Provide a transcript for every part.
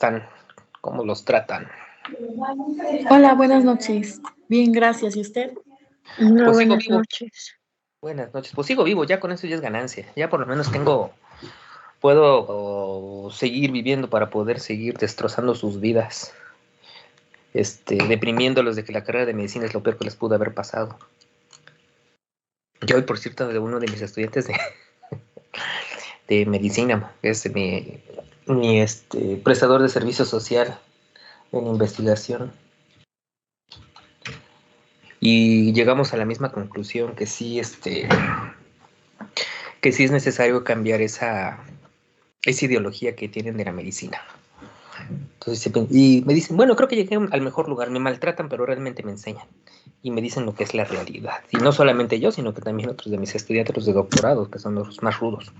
están? ¿Cómo los tratan? Hola, buenas noches. Bien, gracias. ¿Y usted? Hola, Pues sigo buenas vivo. noches. Buenas noches. Pues sigo vivo, ya con eso ya es ganancia. Ya por lo menos puedo seguir viviendo para poder seguir destrozando sus vidas, deprimiéndolos de que la carrera de medicina es lo peor que les pudo haber pasado. Yo hoy, por cierto, de uno de mis estudiantes de medicina, que es mi prestador de servicio social en investigación, y llegamos a la misma conclusión que sí, que sí es necesario cambiar esa ideología que tienen de la medicina. Entonces, y me dicen, bueno, creo que llegué al mejor lugar, me maltratan, pero realmente me enseñan y me dicen lo que es la realidad. Y no solamente yo, sino que también otros de mis estudiantes, los de doctorado, que son los más rudos.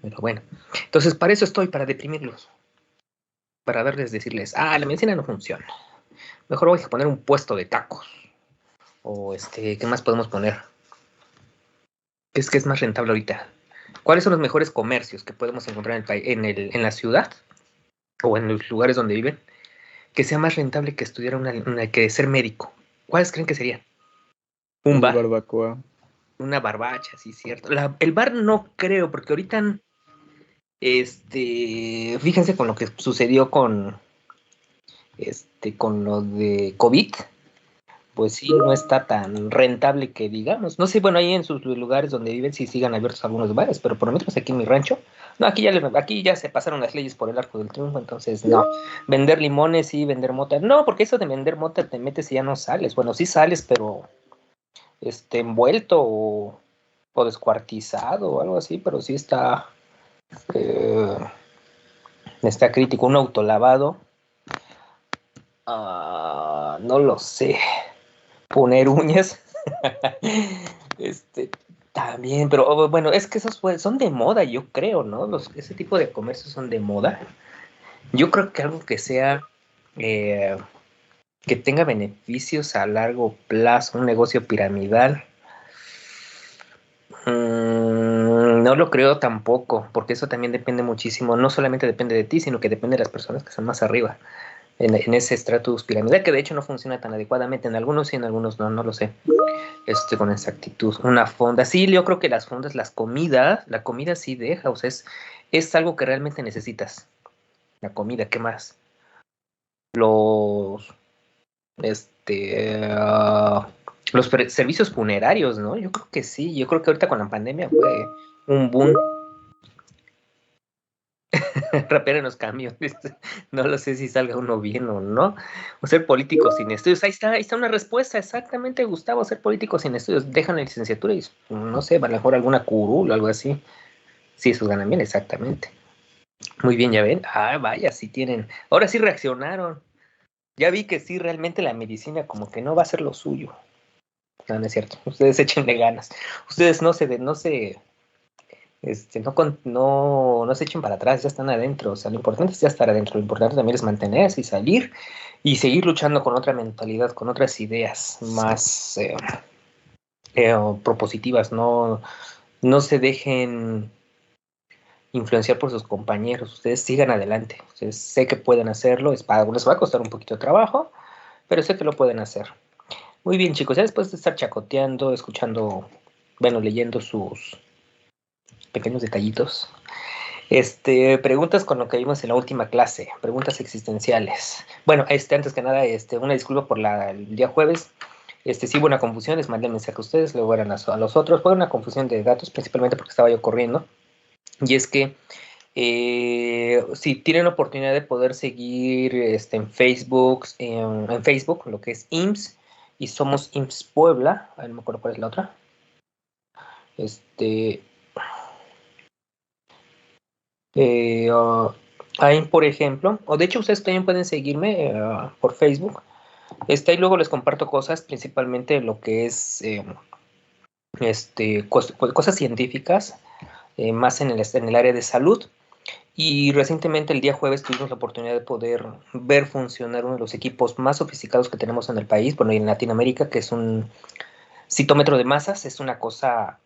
Pero bueno, entonces para eso estoy, para deprimirlos, para decirles, la medicina no funciona. Mejor voy a poner un puesto de tacos. O ¿qué más podemos poner? ¿Qué es que es más rentable ahorita? ¿Cuáles son los mejores comercios que podemos encontrar en la ciudad o en los lugares donde viven que sea más rentable que estudiar que ser médico? ¿Cuáles creen que serían? Un bar, barbacoa. una barbacha, sí, cierto. El bar no creo, porque ahorita, fíjense con lo que sucedió con lo de COVID, pues sí, no está tan rentable que digamos. No sé, bueno, ahí en sus lugares donde viven sí sigan abiertos algunos bares, pero por lo menos aquí en mi rancho, no, aquí ya se pasaron las leyes por el arco del triunfo, entonces no. Vender limones y vender mota, no, porque eso de vender mota te metes y ya no sales. Bueno, sí sales, pero envuelto o descuartizado o algo así, pero sí eh, está crítico. Un autolavado, no lo sé. Poner uñas, también, pero bueno, es que esos son de moda, yo creo, ¿no? Ese tipo de comercios son de moda. Yo creo que algo que sea, que tenga beneficios a largo plazo, un negocio piramidal, no lo creo tampoco, porque eso también depende muchísimo, no solamente depende de ti, sino que depende de las personas que están más arriba, en ese estratus piramidal, que de hecho no funciona tan adecuadamente, en algunos sí, en algunos no, no lo sé. Con exactitud. Una fonda. Sí, yo creo que las fondas, la comida sí deja, o sea, es algo que realmente necesitas. La comida, ¿qué más? Los, los servicios funerarios, ¿no? Yo creo que sí, yo creo que ahorita con la pandemia fue un boom. Rapero en los cambios. No lo sé si salga uno bien o no. O ser político sin estudios. Ahí está una respuesta. Exactamente, Gustavo. Ser político sin estudios. Dejan la licenciatura y no sé, a lo mejor alguna curul o algo así. Sí, esos ganan bien, exactamente. Muy bien, ya ven. Vaya, sí tienen. Ahora sí reaccionaron. Ya vi que sí, realmente la medicina como que no va a ser lo suyo. No, no es cierto. Ustedes échenle ganas. Ustedes no se echen para atrás, ya están adentro. O sea, lo importante es ya estar adentro. Lo importante también es mantenerse y salir y seguir luchando con otra mentalidad, con otras ideas más propositivas. No se dejen influenciar por sus compañeros. Ustedes sigan adelante. Ustedes sé que pueden hacerlo. Para algunos va a costar un poquito de trabajo, pero sé que lo pueden hacer. Muy bien, chicos. Ya después de estar chacoteando, escuchando, bueno, leyendo sus pequeños detallitos. Preguntas con lo que vimos en la última clase, preguntas existenciales. Bueno, antes que nada, una disculpa por el día jueves. Sí hubo una confusión, les mandé mensaje a ustedes, luego eran a los otros. Fue una confusión de datos, principalmente porque estaba yo corriendo. Y es que si tienen la oportunidad de poder seguir en Facebook, en Facebook, lo que es IMSS, y somos IMSS Puebla, a ver, no me acuerdo cuál es la otra. Ahí, por ejemplo, o de hecho ustedes también pueden seguirme por Facebook. Ahí luego les comparto cosas, principalmente lo que es cosas científicas, más en el área de salud. Y recientemente, el día jueves, tuvimos la oportunidad de poder ver funcionar uno de los equipos más sofisticados que tenemos en el país, bueno, y en Latinoamérica, que es un citómetro de masas. Es una cosa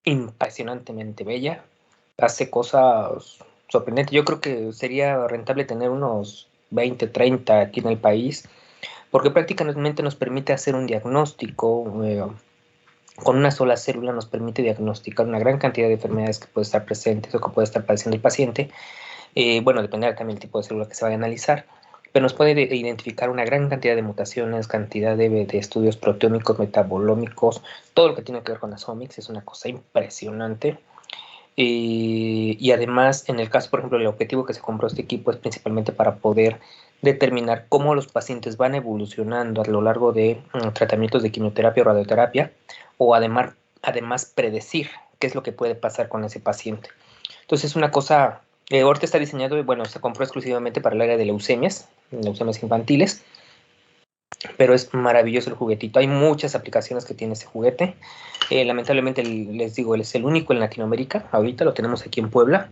impresionantemente bella. Hace cosas sorprendente. Yo creo que sería rentable tener unos 20, 30 aquí en el país, porque prácticamente nos permite hacer un diagnóstico. Con una sola célula nos permite diagnosticar una gran cantidad de enfermedades que puede estar presentes o que puede estar padeciendo el paciente. Bueno, dependerá también del tipo de célula que se vaya a analizar, pero nos puede identificar una gran cantidad de mutaciones, cantidad de estudios proteómicos, metabolómicos, todo lo que tiene que ver con las omics. Es una cosa impresionante. Y además, en el caso, por ejemplo, el objetivo que se compró este equipo es principalmente para poder determinar cómo los pacientes van evolucionando a lo largo de tratamientos de quimioterapia o radioterapia, o además predecir qué es lo que puede pasar con ese paciente. Entonces, es una cosa, ahorita está diseñado, bueno, se compró exclusivamente para el área de leucemias infantiles, pero es maravilloso el juguetito. Hay muchas aplicaciones que tiene este juguete. Lamentablemente, les digo, él es el único en Latinoamérica. Ahorita lo tenemos aquí en Puebla.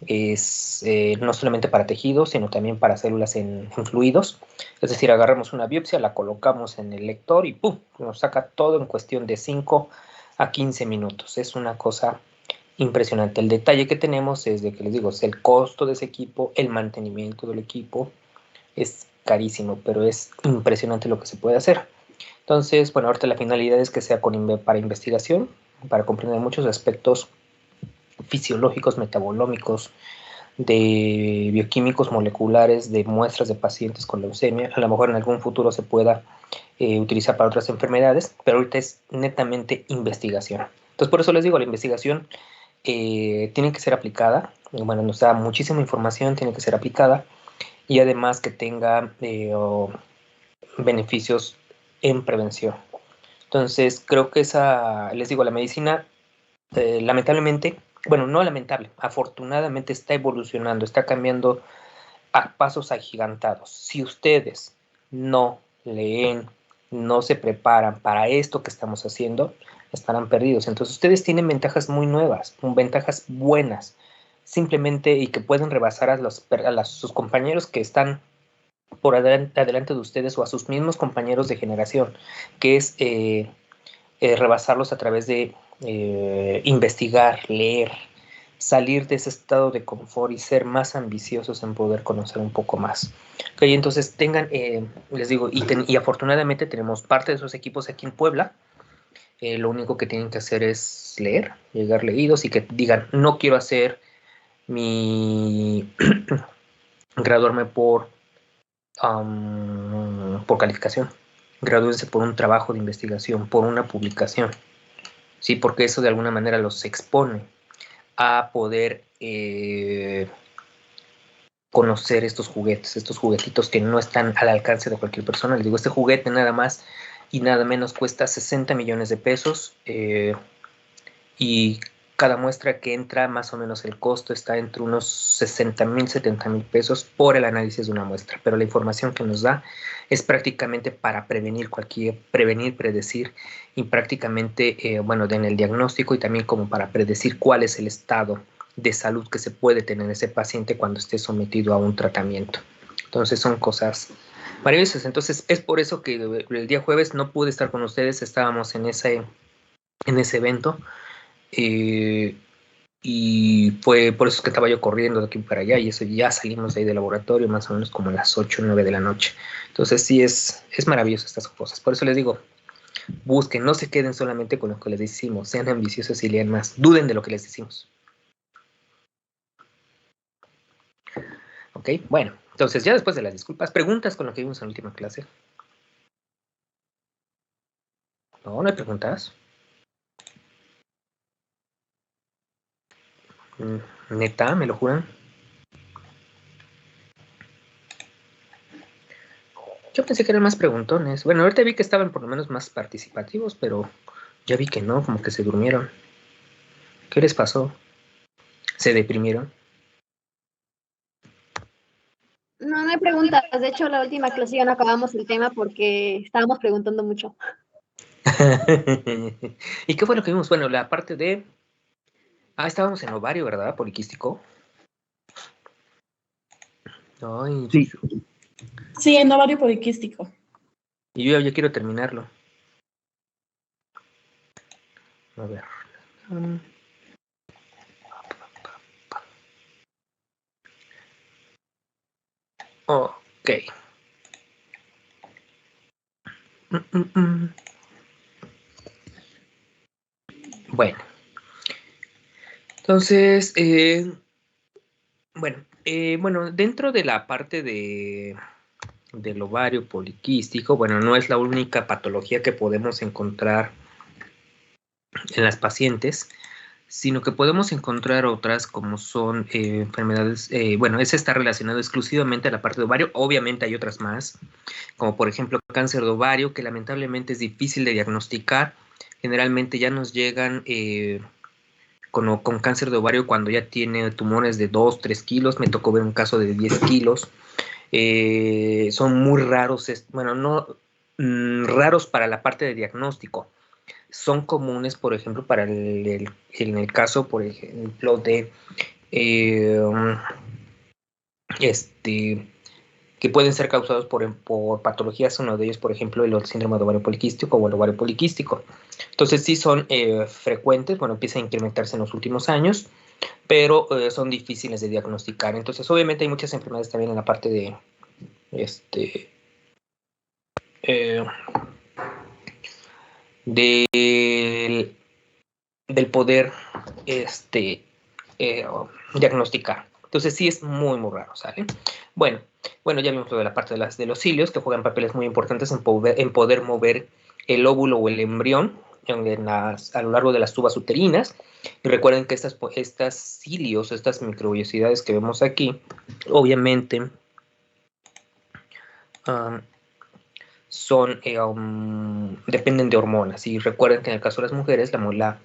Es no solamente para tejidos, sino también para células en fluidos. Es decir, agarramos una biopsia, la colocamos en el lector y ¡pum! Nos saca todo en cuestión de 5 a 15 minutos. Es una cosa impresionante. El detalle que tenemos es de que les digo, es el costo de ese equipo, el mantenimiento del equipo. Es carísimo, pero es impresionante lo que se puede hacer. Entonces, bueno, ahorita la finalidad es que sea para investigación, para comprender muchos aspectos fisiológicos, metabolómicos, de bioquímicos moleculares, de muestras de pacientes con leucemia. A lo mejor en algún futuro se pueda utilizar para otras enfermedades, pero ahorita es netamente investigación. Entonces, por eso les digo, la investigación tiene que ser aplicada. Bueno, nos da muchísima información, tiene que ser aplicada, y además que tenga beneficios en prevención. Entonces, creo que les digo, la medicina, lamentablemente, bueno, no lamentable, afortunadamente está evolucionando, está cambiando a pasos agigantados. Si ustedes no leen, no se preparan para esto que estamos haciendo, estarán perdidos. Entonces, ustedes tienen ventajas muy nuevas, ventajas buenas, simplemente, y que pueden rebasar sus compañeros que están por adelante de ustedes, o a sus mismos compañeros de generación, que es rebasarlos a través de investigar, leer, salir de ese estado de confort y ser más ambiciosos en poder conocer un poco más. Okay, entonces tengan, les digo, y afortunadamente tenemos parte de esos equipos aquí en Puebla. Lo único que tienen que hacer es leer, llegar leídos, y que digan, no quiero hacer mi graduarme por calificación. Gradúense por un trabajo de investigación, por una publicación, ¿sí? Porque eso de alguna manera los expone a poder conocer estos juguetes, estos juguetitos que no están al alcance de cualquier persona. Les digo, este juguete nada más y nada menos cuesta 60 millones de pesos, y cada muestra que entra, más o menos el costo está entre unos 60,000, 70,000 pesos por el análisis de una muestra, pero la información que nos da es prácticamente para prevenir, predecir, y prácticamente, bueno, en el diagnóstico, y también como para predecir cuál es el estado de salud que se puede tener ese paciente cuando esté sometido a un tratamiento. Entonces son cosas maravillosas. Entonces es por eso que el día jueves no pude estar con ustedes, estábamos en ese evento. Eh, y fue por eso que estaba yo corriendo de aquí para allá, y eso ya salimos de ahí del laboratorio más o menos como a las 8 o 9 de la noche. Entonces sí, es maravilloso estas cosas. Por eso les digo, busquen, no se queden solamente con lo que les decimos, sean ambiciosos y lean más, duden de lo que les decimos. ¿Ok? Bueno, entonces ya después de las disculpas, preguntas con lo que vimos en la última clase. No, no hay preguntas. Neta, ¿me lo juran? Yo pensé que eran más preguntones. Bueno, ahorita vi que estaban por lo menos más participativos, pero ya vi que no, como que se durmieron. ¿Qué les pasó? ¿Se deprimieron? No, no hay preguntas. De hecho, la última clase ya no acabamos el tema porque estábamos preguntando mucho. ¿Y qué fue lo que vimos? Bueno, la parte de... estábamos en ovario, ¿verdad? Poliquístico. Ay, Sí. Sí, en ovario poliquístico. Y yo ya quiero terminarlo. A ver. Ok. Bueno, entonces, bueno, dentro de la parte del ovario poliquístico, bueno, no es la única patología que podemos encontrar en las pacientes, sino que podemos encontrar otras como son enfermedades, bueno, ese está relacionado exclusivamente a la parte de ovario, obviamente hay otras más, como por ejemplo cáncer de ovario, que lamentablemente es difícil de diagnosticar, generalmente ya nos llegan con cáncer de ovario cuando ya tiene tumores de 2, 3 kilos, me tocó ver un caso de 10 kilos, son muy raros, bueno, no raros para la parte de diagnóstico, son comunes, por ejemplo, para en el caso, por ejemplo, de este, que pueden ser causados por patologías, uno de ellos, por ejemplo, el síndrome de ovario poliquístico o el ovario poliquístico. Entonces, sí son frecuentes, bueno, empiezan a incrementarse en los últimos años, pero son difíciles de diagnosticar. Entonces, obviamente hay muchas enfermedades también en la parte de, eh, del, del poder diagnosticar. Entonces sí es muy, muy raro, ¿sale? Bueno, ya vimos lo de la parte de los cilios, que juegan papeles muy importantes en poder mover el óvulo o el embrión a lo largo de las tubas uterinas. Y recuerden que estas cilios, estas microvellosidades que vemos aquí, obviamente dependen de hormonas. Y recuerden que en el caso de las mujeres, la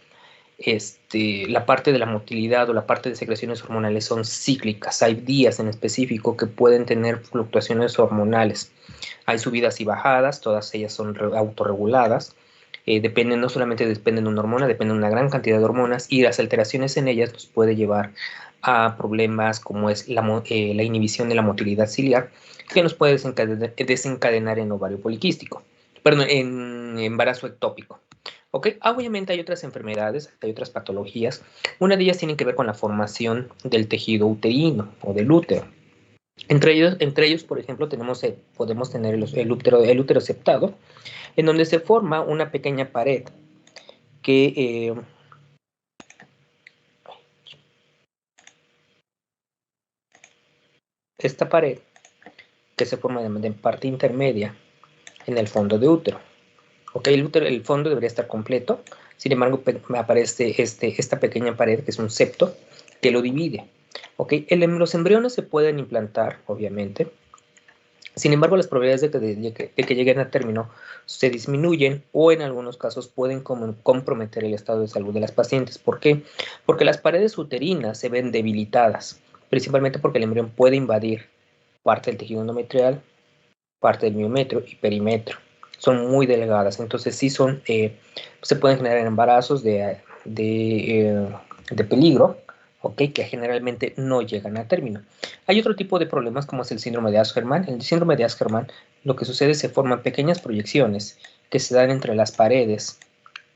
parte de la motilidad o la parte de secreciones hormonales son cíclicas. Hay días en específico que pueden tener fluctuaciones hormonales. Hay subidas y bajadas, todas ellas son autorreguladas. No solamente dependen de una hormona, dependen de una gran cantidad de hormonas y las alteraciones en ellas nos puede llevar a problemas como es la inhibición de la motilidad ciliar, que nos puede desencadenar en ovario poliquístico, perdón, en embarazo ectópico. ¿Ok? Obviamente hay otras enfermedades, hay otras patologías. Una de ellas tiene que ver con la formación del tejido uterino o del útero. Entre ellos, por ejemplo, podemos tener el útero septado, en donde se forma una pequeña pared que esta pared que se forma de parte intermedia en el fondo de útero. ¿Ok? El fondo debería estar completo, sin embargo me aparece esta pequeña pared que es un septo que lo divide. ¿Ok? Los embriones se pueden implantar, obviamente. Sin embargo, las probabilidades de que lleguen a término se disminuyen o en algunos casos pueden comprometer el estado de salud de las pacientes. ¿Por qué? Porque las paredes uterinas se ven debilitadas, principalmente porque el embrión puede invadir parte del tejido endometrial, parte del miometrio y perimetrio. Son muy delgadas, entonces sí se pueden generar embarazos de peligro, ¿ok? Que generalmente no llegan a término. Hay otro tipo de problemas como es el síndrome de Asherman. En el síndrome de Asherman lo que sucede es que se forman pequeñas proyecciones que se dan entre las paredes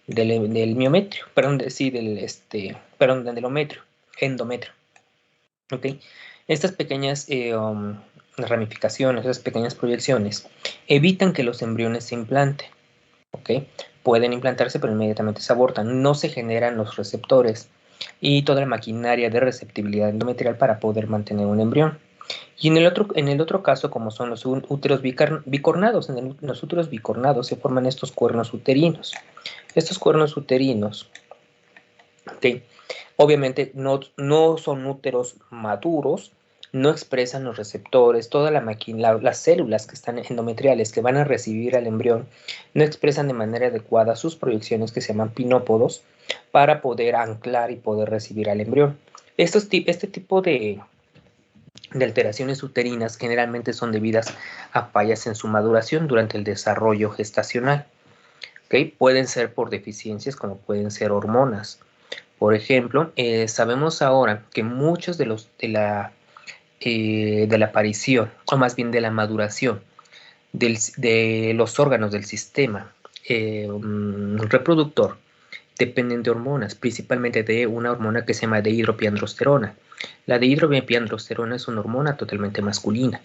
del miometrio, del endometrio, ¿ok? Estas pequeñas ramificaciones, esas pequeñas proyecciones, evitan que los embriones se implanten, ¿ok? Pueden implantarse, pero inmediatamente se abortan. No se generan los receptores y toda la maquinaria de receptibilidad endometrial para poder mantener un embrión. Y en el otro caso, como son los úteros bicornados, en los úteros bicornados se forman estos cuernos uterinos. Estos cuernos uterinos, ¿ok? Obviamente no son úteros maduros, no expresan los receptores, las células que están endometriales que van a recibir al embrión no expresan de manera adecuada sus proyecciones que se llaman pinópodos para poder anclar y poder recibir al embrión. Este tipo de alteraciones uterinas generalmente son debidas a fallas en su maduración durante el desarrollo gestacional. ¿Okay? Pueden ser por deficiencias como pueden ser hormonas. Por ejemplo, sabemos ahora que muchos de la aparición, o más bien de la maduración de los órganos del sistema reproductor, dependen de hormonas, principalmente de una hormona que se llama dihidropiandrosterona. La dihidropiandrosterona es una hormona totalmente masculina.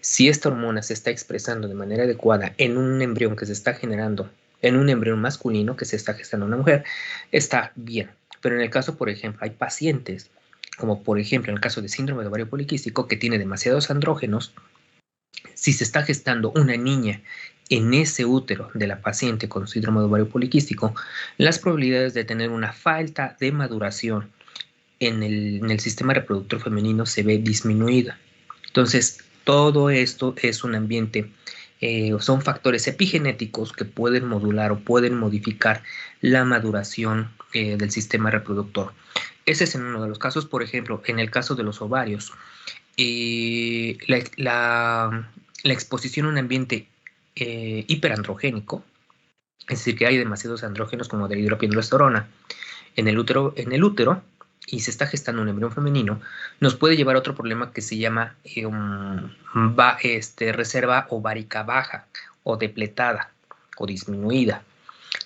Si esta hormona se está expresando de manera adecuada en un embrión que se está generando, en un embrión masculino que se está gestando en una mujer, está bien. Pero en el caso, por ejemplo, hay pacientes, como por ejemplo en el caso de síndrome de ovario poliquístico, que tiene demasiados andrógenos. Si se está gestando una niña en ese útero de la paciente con síndrome de ovario poliquístico, las probabilidades de tener una falta de maduración en el sistema reproductor femenino se ve disminuida. Entonces, todo esto es un ambiente, son factores epigenéticos que pueden modular o pueden modificar la maduración del sistema reproductor. Ese es en uno de los casos. Por ejemplo, en el caso de los ovarios, la exposición a un ambiente hiperandrogénico, es decir, que hay demasiados andrógenos como de hidropiandrosterona en el útero y se está gestando un embrión femenino, nos puede llevar a otro problema que se llama reserva ovárica baja o depletada o disminuida.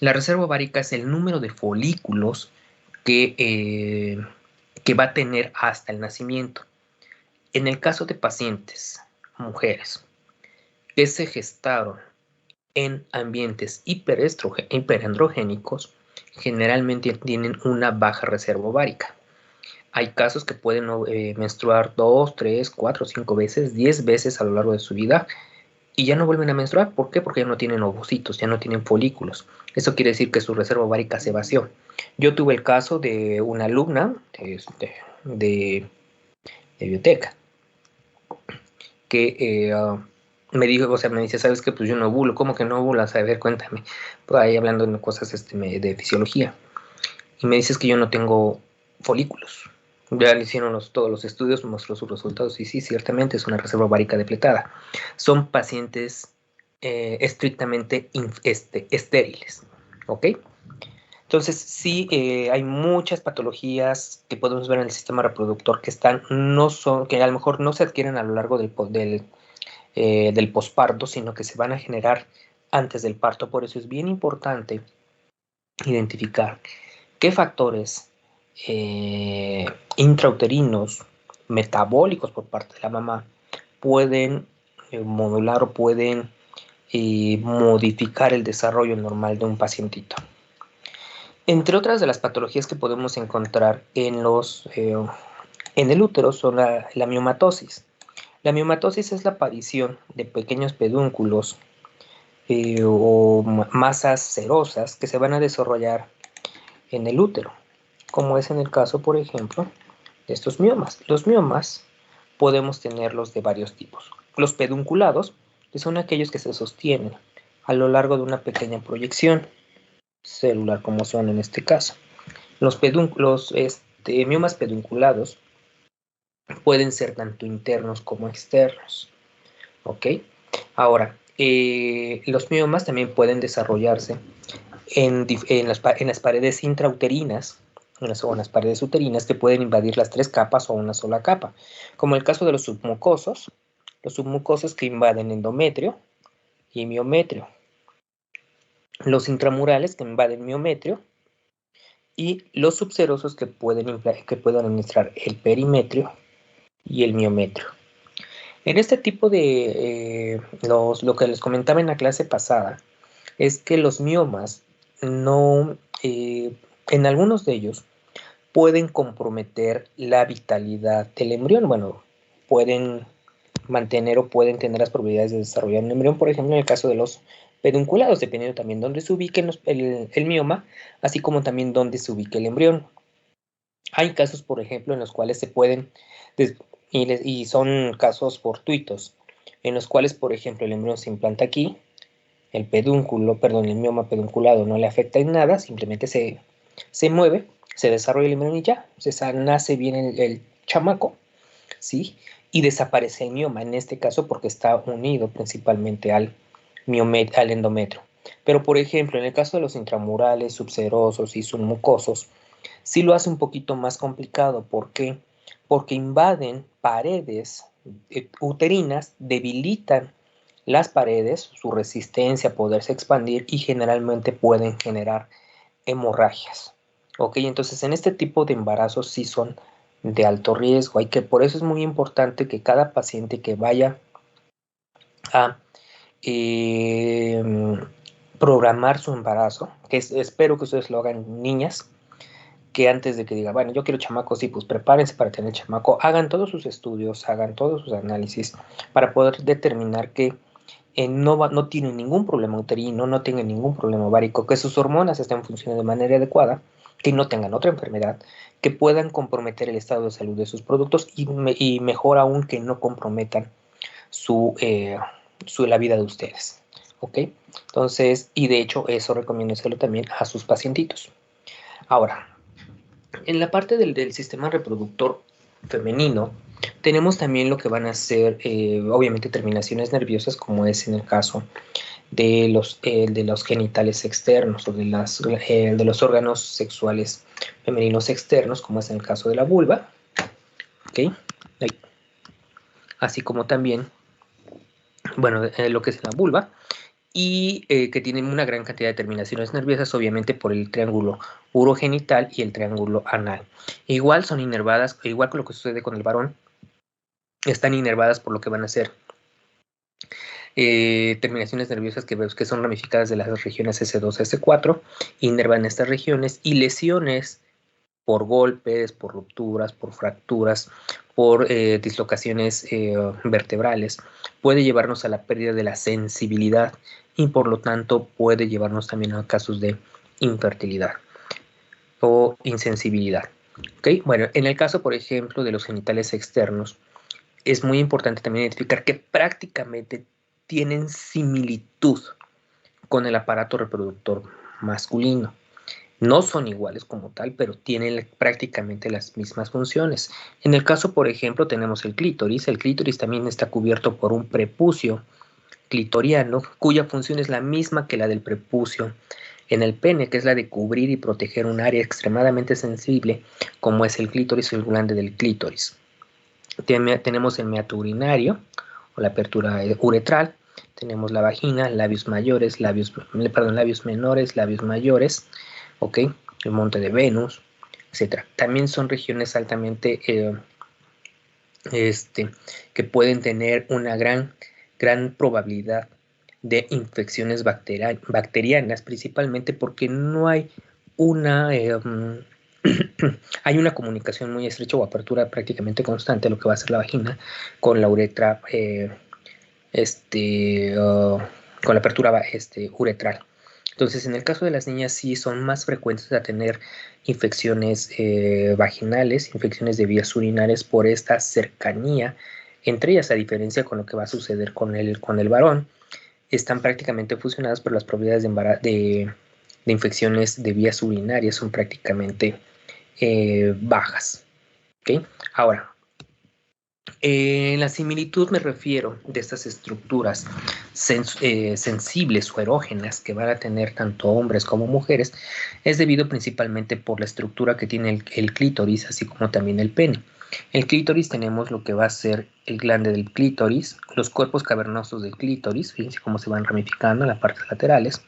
La reserva ovárica es el número de folículos que va a tener hasta el nacimiento. En el caso de pacientes, mujeres, que se gestaron en ambientes hiperandrogénicos, generalmente tienen una baja reserva ovárica. Hay casos que pueden menstruar 2, 3, 4, 5 veces, 10 veces a lo largo de su vida y ya no vuelven a menstruar. ¿Por qué? Porque ya no tienen ovocitos, ya no tienen folículos. Eso quiere decir que su reserva ovárica se vació. Yo tuve el caso de una alumna de biblioteca que me dijo, o sea, me dice, ¿sabes qué? Pues yo no ovulo. ¿Cómo que no ovulas? A ver, cuéntame. Pues ahí hablando de cosas de fisiología. Y me dices que yo no tengo folículos. Ya le hicieron todos los estudios, mostró sus resultados y sí, ciertamente es una reserva ovárica depletada. Son pacientes estrictamente estériles, ¿ok? Entonces sí, hay muchas patologías que podemos ver en el sistema reproductor que que a lo mejor no se adquieren a lo largo del posparto, sino que se van a generar antes del parto. Por eso es bien importante identificar qué factores intrauterinos, metabólicos por parte de la mamá, pueden modular o pueden modificar el desarrollo normal de un pacientito. Entre otras de las patologías que podemos encontrar en el útero son la miomatosis. La miomatosis es la aparición de pequeños pedúnculos o masas cerosas que se van a desarrollar en el útero, como es en el caso, por ejemplo, de estos miomas. Los miomas podemos tenerlos de varios tipos. Los pedunculados, que son aquellos que se sostienen a lo largo de una pequeña proyección celular, como son en este caso. Los miomas pedunculados pueden ser tanto internos como externos. ¿Ok? Ahora, los miomas también pueden desarrollarse en las paredes intrauterinas, en las paredes uterinas, que pueden invadir las 3 capas o una sola capa, como el caso de los submucosos que invaden endometrio y miometrio, los intramurales que invaden miometrio y los subserosos que pueden administrar el perimetrio y el miometrio. En este tipo de lo que les comentaba en la clase pasada es que los miomas en algunos de ellos pueden comprometer la vitalidad del embrión. Bueno, pueden mantener o pueden tener las probabilidades de desarrollar un embrión, por ejemplo, en el caso de los pedunculados, dependiendo también dónde se ubique el mioma, así como también dónde se ubique el embrión. Hay casos, por ejemplo, en los cuales se pueden, y son casos fortuitos, en los cuales, por ejemplo, el embrión se implanta aquí, el mioma pedunculado no le afecta en nada, simplemente se mueve, se desarrolla el embrión y ya, nace bien el chamaco, ¿sí? Y desaparece el mioma, en este caso porque está unido principalmente al endometrio. Pero, por ejemplo, en el caso de los intramurales, subserosos y submucosos, sí lo hace un poquito más complicado. ¿Por qué? Porque invaden paredes uterinas, debilitan las paredes, su resistencia a poderse expandir y generalmente pueden generar hemorragias. ¿Ok? Entonces, en este tipo de embarazos sí son de alto riesgo. Por eso es muy importante que cada paciente que vaya a programar su embarazo, que espero que ustedes lo hagan, niñas, que antes de que diga, bueno, yo quiero chamaco, sí, pues prepárense para tener chamaco, hagan todos sus estudios, hagan todos sus análisis para poder determinar que no tienen ningún problema uterino, no tienen ningún problema ovárico, que sus hormonas estén funcionando de manera adecuada, que no tengan otra enfermedad, que puedan comprometer el estado de salud de sus productos y mejor aún que no comprometan la vida de ustedes. ¿Ok? Entonces, y de hecho eso recomiendo hacerlo también a sus pacientitos. Ahora, en la parte del sistema reproductor femenino, tenemos también lo que van a ser, obviamente, terminaciones nerviosas, como es en el caso de los genitales externos o de los órganos sexuales femeninos externos, como es en el caso de la vulva, ¿ok? Así como también, bueno, lo que es la vulva, y que tienen una gran cantidad de terminaciones nerviosas, obviamente por el triángulo urogenital y el triángulo anal. Igual son inervadas, igual que lo que sucede con el varón, están inervadas por lo que van a ser terminaciones nerviosas que son ramificadas de las regiones S2 a S4, inervan estas regiones, y lesiones por golpes, por rupturas, por fracturas, por dislocaciones vertebrales, puede llevarnos a la pérdida de la sensibilidad y por lo tanto puede llevarnos también a casos de infertilidad o insensibilidad. ¿Okay? Bueno, en el caso, por ejemplo, de los genitales externos, es muy importante también identificar que prácticamente tienen similitud con el aparato reproductor masculino. No son iguales como tal, pero tienen prácticamente las mismas funciones. En el caso, por ejemplo, tenemos el clítoris. El clítoris también está cubierto por un prepucio clitoriano, cuya función es la misma que la del prepucio en el pene, que es la de cubrir y proteger un área extremadamente sensible, como es el clítoris o el glande del clítoris. Tenemos el meato urinario, o la apertura uretral. Tenemos la vagina, labios mayores, labios menores, labios mayores, ¿ok? El monte de Venus, etc. También son regiones altamente que pueden tener una gran probabilidad de infecciones bacterianas, principalmente porque no hay una hay una comunicación muy estrecha o apertura prácticamente constante, lo que va a ser la vagina, con la uretra, con la apertura uretral. Entonces, en el caso de las niñas sí son más frecuentes a tener infecciones vaginales, infecciones de vías urinarias por esta cercanía entre ellas, a diferencia con lo que va a suceder con el varón. Están prácticamente fusionadas, pero las probabilidades de infecciones de vías urinarias son prácticamente bajas. ¿Okay? Ahora, la similitud me refiero de estas estructuras sensibles o erógenas que van a tener tanto hombres como mujeres, es debido principalmente por la estructura que tiene el clítoris, así como también el pene. El clítoris tenemos lo que va a ser el glande del clítoris, los cuerpos cavernosos del clítoris, fíjense cómo se van ramificando en las partes laterales,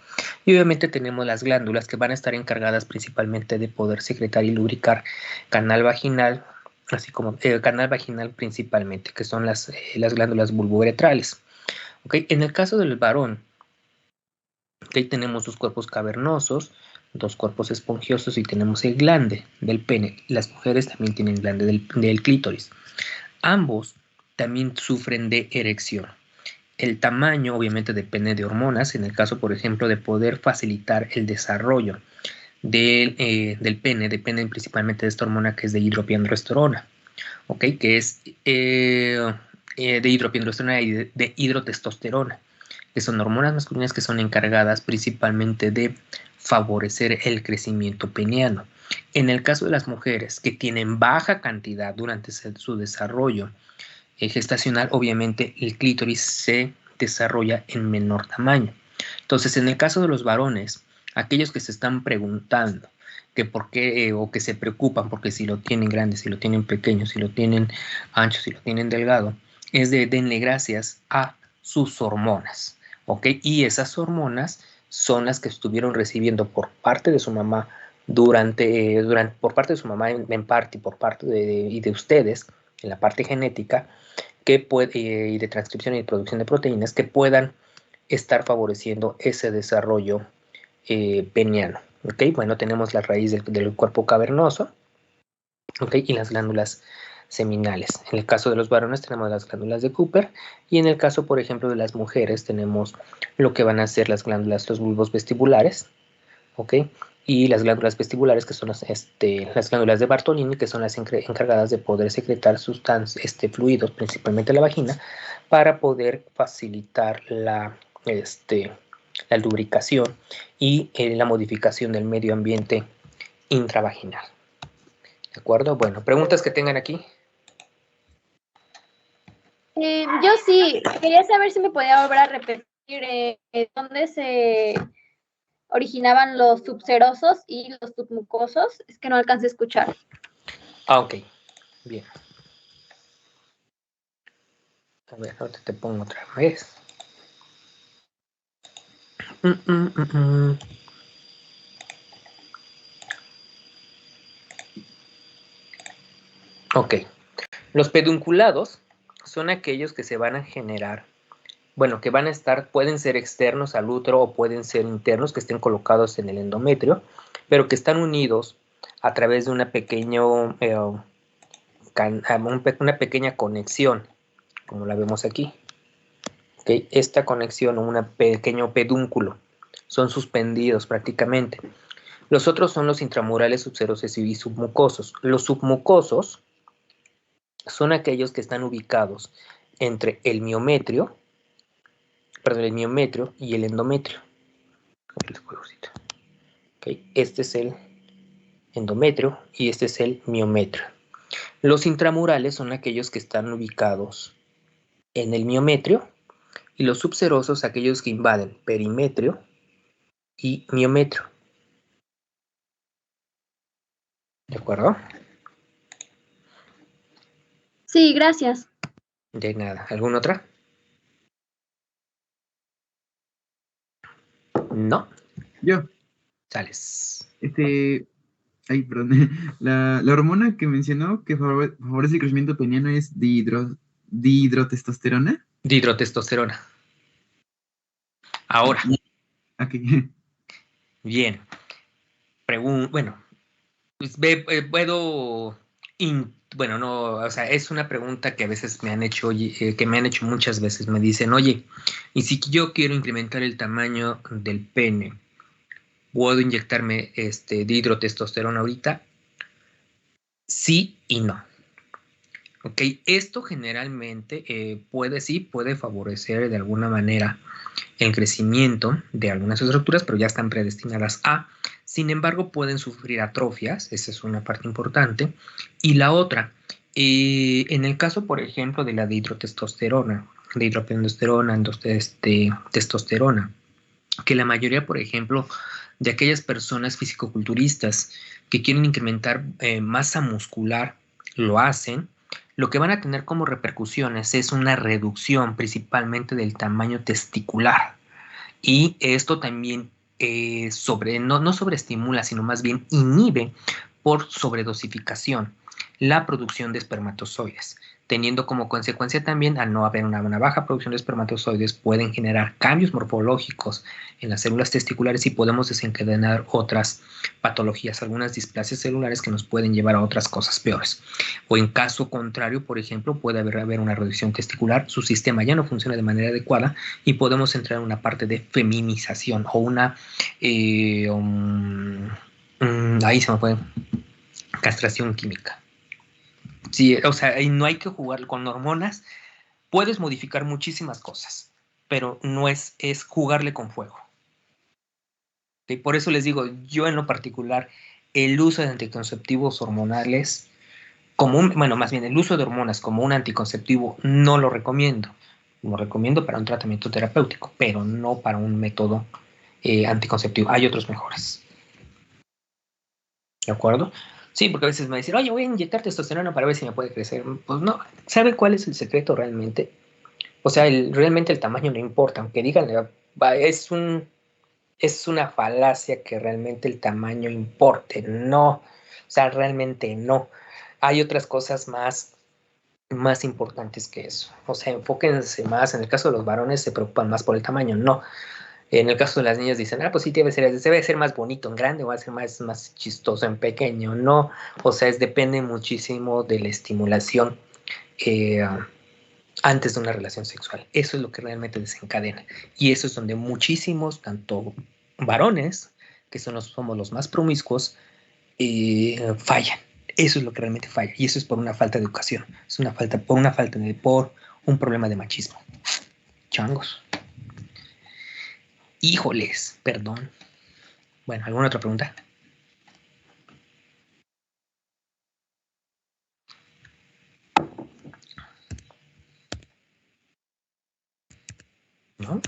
y obviamente tenemos las glándulas que van a estar encargadas principalmente de poder secretar y lubricar canal vaginal, así como canal vaginal principalmente, que son las glándulas bulbouretrales. ¿Okay? En el caso del varón, ¿okay? Tenemos dos cuerpos cavernosos, dos cuerpos esponjosos y tenemos el glande del pene. Las mujeres también tienen glande del clítoris. Ambos también sufren de erección. El tamaño obviamente depende de hormonas, en el caso, por ejemplo, de poder facilitar el desarrollo del pene, dependen principalmente de esta hormona que es de hidropiandrosterona, ¿ok? Que es de hidropiandrosterona y de hidrotestosterona, que son hormonas masculinas que son encargadas principalmente de favorecer el crecimiento peniano. En el caso de las mujeres que tienen baja cantidad durante su desarrollo gestacional, obviamente el clítoris se desarrolla en menor tamaño. Entonces, en el caso de los varones, aquellos que se están preguntando que por qué o que se preocupan porque si lo tienen grande, si lo tienen pequeño, si lo tienen ancho, si lo tienen delgado, es de denle gracias a sus hormonas, ¿ok? Y esas hormonas son las que estuvieron recibiendo por parte de su mamá por parte de su mamá en parte y por parte de ustedes en la parte genética, y de transcripción y de producción de proteínas que puedan estar favoreciendo ese desarrollo peniano. ¿Ok? Bueno, tenemos la raíz del cuerpo cavernoso, ¿ok? Y las glándulas seminales. En el caso de los varones tenemos las glándulas de Cooper y en el caso, por ejemplo, de las mujeres tenemos lo que van a ser las glándulas, los bulbos vestibulares, ¿ok? Y las glándulas vestibulares, que son las glándulas de Bartolini, que son las encargadas de poder secretar sustancias, fluidos, principalmente la vagina, para poder facilitar la lubricación y la modificación del medio ambiente intravaginal. ¿De acuerdo? Bueno, preguntas que tengan aquí. Yo sí, quería saber si me podía volver a repetir dónde se originaban los subserosos y los submucosos. Es que no alcancé a escuchar. Ok, bien. A ver, ahorita te pongo otra vez. Ok, los pedunculados son aquellos que se van a generar, bueno, que van a estar, pueden ser externos al útero o pueden ser internos, que estén colocados en el endometrio, pero que están unidos a través de una una pequeña conexión, como la vemos aquí. ¿Okay? Esta conexión o un pequeño pedúnculo son suspendidos prácticamente. Los otros son los intramurales, subserosos y submucosos. Los submucosos son aquellos que están ubicados entre el miometrio y el endometrio. Okay. Este es el endometrio y este es el miometrio. Los intramurales son aquellos que están ubicados en el miometrio y los subserosos aquellos que invaden perimetrio y miometrio. ¿De acuerdo? Sí, gracias. De nada. ¿Alguna otra? No. Yo. Sales. Ay, perdón. La hormona que mencionó que favorece el crecimiento peniano es dihidrotestosterona. Dihidrotestosterona. Ahora. Okay. Bien. Bueno, pues puedo. Bueno, no, o sea, es una pregunta que a veces me han hecho, que me han hecho muchas veces. Me dicen, oye, ¿y si yo quiero incrementar el tamaño del pene, puedo inyectarme dihidrotestosterona ahorita? Sí y no. Ok, esto generalmente puede favorecer de alguna manera el crecimiento de algunas estructuras, pero ya están predestinadas a. Sin embargo, pueden sufrir atrofias, esa es una parte importante. Y la otra, en el caso, por ejemplo, de la dihidrotestosterona, testosterona, que la mayoría, por ejemplo, de aquellas personas fisicoculturistas que quieren incrementar masa muscular, lo hacen. Lo que van a tener como repercusiones es una reducción principalmente del tamaño testicular. Y esto también no sobreestimula, sino más bien inhibe por sobredosificación la producción de espermatozoides, teniendo como consecuencia también, al no haber una baja producción de espermatozoides, pueden generar cambios morfológicos en las células testiculares y podemos desencadenar otras patologías, algunas displasias celulares que nos pueden llevar a otras cosas peores. O en caso contrario, por ejemplo, puede haber una reducción testicular, su sistema ya no funciona de manera adecuada y podemos entrar en una parte de feminización o una ahí se me fue, castración química. Sí, o sea, no hay que jugar con hormonas. Puedes modificar muchísimas cosas, pero no es jugarle con fuego. ¿Sí? Por eso les digo, yo en lo particular, el uso de anticonceptivos hormonales, más bien el uso de hormonas como un anticonceptivo, no lo recomiendo. Lo recomiendo para un tratamiento terapéutico, pero no para un método anticonceptivo. Hay otros mejores. ¿De acuerdo? Sí, porque a veces me dicen, oye, voy a inyectar testosterona para ver si me puede crecer. Pues no, ¿saben cuál es el secreto realmente? O sea, realmente el tamaño no importa, aunque digan, es una falacia que realmente el tamaño importe. No, o sea, realmente no. Hay otras cosas más más importantes que eso. O sea, enfóquense más. En el caso de los varones se preocupan más por el tamaño. No. En el caso de las niñas dicen, pues sí, debe ser más bonito en grande o va a ser más chistoso en pequeño. No. O sea, depende muchísimo de la estimulación antes de una relación sexual. Eso es lo que realmente desencadena. Y eso es donde muchísimos, tanto varones, que somos los más promiscuos, fallan. Eso es lo que realmente falla. Y eso es por una falta de educación. Es por un problema de machismo. Changos. Híjoles, perdón. Bueno, ¿alguna otra pregunta? ¿No?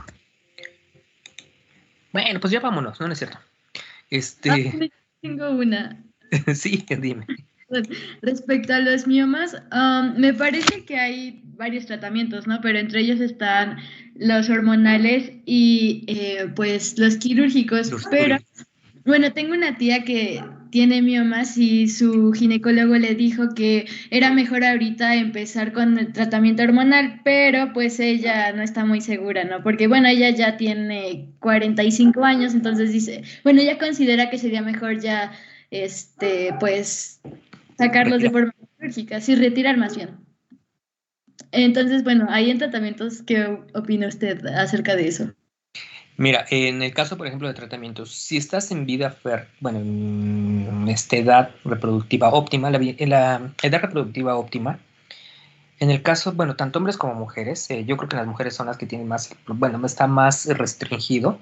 Bueno, pues ya vámonos, no es cierto. Tengo una. Sí, dime. Respecto a los miomas, me parece que hay varios tratamientos, ¿no? Pero entre ellos están los hormonales y pues los quirúrgicos. Pero bueno, tengo una tía que tiene miomas y su ginecólogo le dijo que era mejor ahorita empezar con el tratamiento hormonal, pero pues ella no está muy segura, ¿no? Porque bueno, ella ya tiene 45 años, entonces dice, bueno, ella considera que sería mejor ya, pues sacarlos de forma quirúrgica, sí, retirar más bien. Entonces, bueno, ahí en tratamientos, ¿qué opina usted acerca de eso? Mira, en el caso, por ejemplo, de tratamientos, si estás en en esta edad reproductiva óptima, la edad reproductiva óptima, en el caso, bueno, tanto hombres como mujeres, yo creo que las mujeres son las que tienen está más restringido.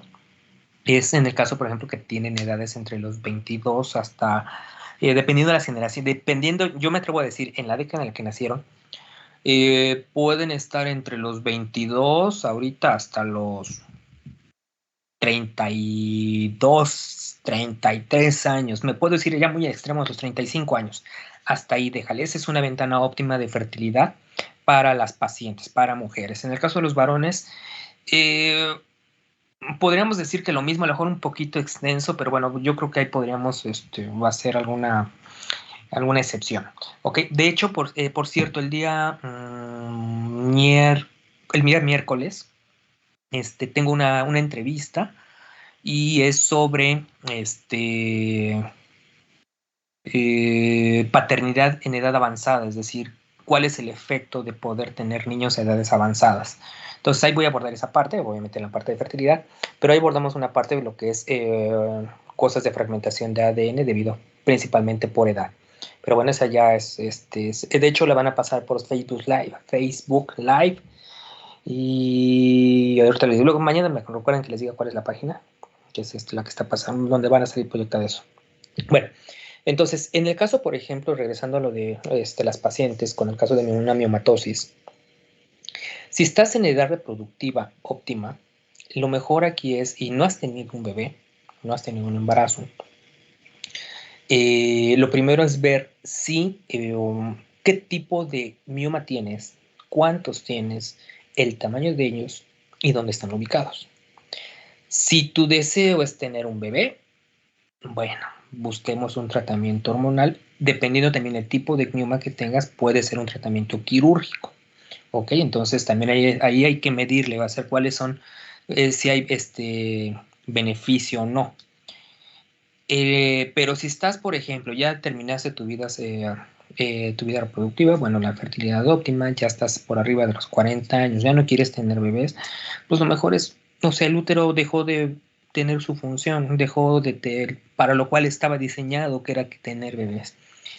Es en el caso, por ejemplo, que tienen edades entre los 22 hasta, dependiendo de las generaciones, yo me atrevo a decir, en la década en la que nacieron, pueden estar entre los 22 ahorita hasta los 32, 33 años. Me puedo decir ya muy extremos los 35 años. Hasta ahí déjale. Esa es una ventana óptima de fertilidad para las pacientes, para mujeres. En el caso de los varones, podríamos decir que lo mismo, a lo mejor un poquito extenso, pero bueno, yo creo que ahí podríamos hacer alguna excepción. ¿Ok? De hecho, por cierto, el día miércoles tengo una entrevista y es sobre paternidad en edad avanzada, es decir, cuál es el efecto de poder tener niños a edades avanzadas. Entonces ahí voy a abordar esa parte, obviamente en la parte de fertilidad, pero ahí abordamos una parte de lo que es cosas de fragmentación de ADN debido principalmente por edad. Pero bueno, esa ya de hecho la van a pasar por Facebook Live y ahorita les digo, luego mañana me recuerdan que les diga cuál es la página, que es la que está pasando, donde van a salir proyectadas eso. Bueno, entonces, en el caso, por ejemplo, regresando a lo de las pacientes, con el caso de una miomatosis, si estás en edad reproductiva óptima, lo mejor aquí es, y no has tenido un bebé, no has tenido un embarazo, lo primero es ver qué tipo de mioma tienes, cuántos tienes, el tamaño de ellos y dónde están ubicados. Si tu deseo es tener un bebé, bueno, busquemos un tratamiento hormonal. Dependiendo también del tipo de mioma que tengas, puede ser un tratamiento quirúrgico. ¿Ok? Entonces también ahí hay que medirle, va a ser cuáles son, si hay beneficio o no. Pero si estás, por ejemplo, ya terminaste tu vida reproductiva, bueno, la fertilidad óptima, ya estás por arriba de los 40 años, ya no quieres tener bebés, pues lo mejor es, no sé, el útero dejó de tener su función, para lo cual estaba diseñado, que era tener bebés.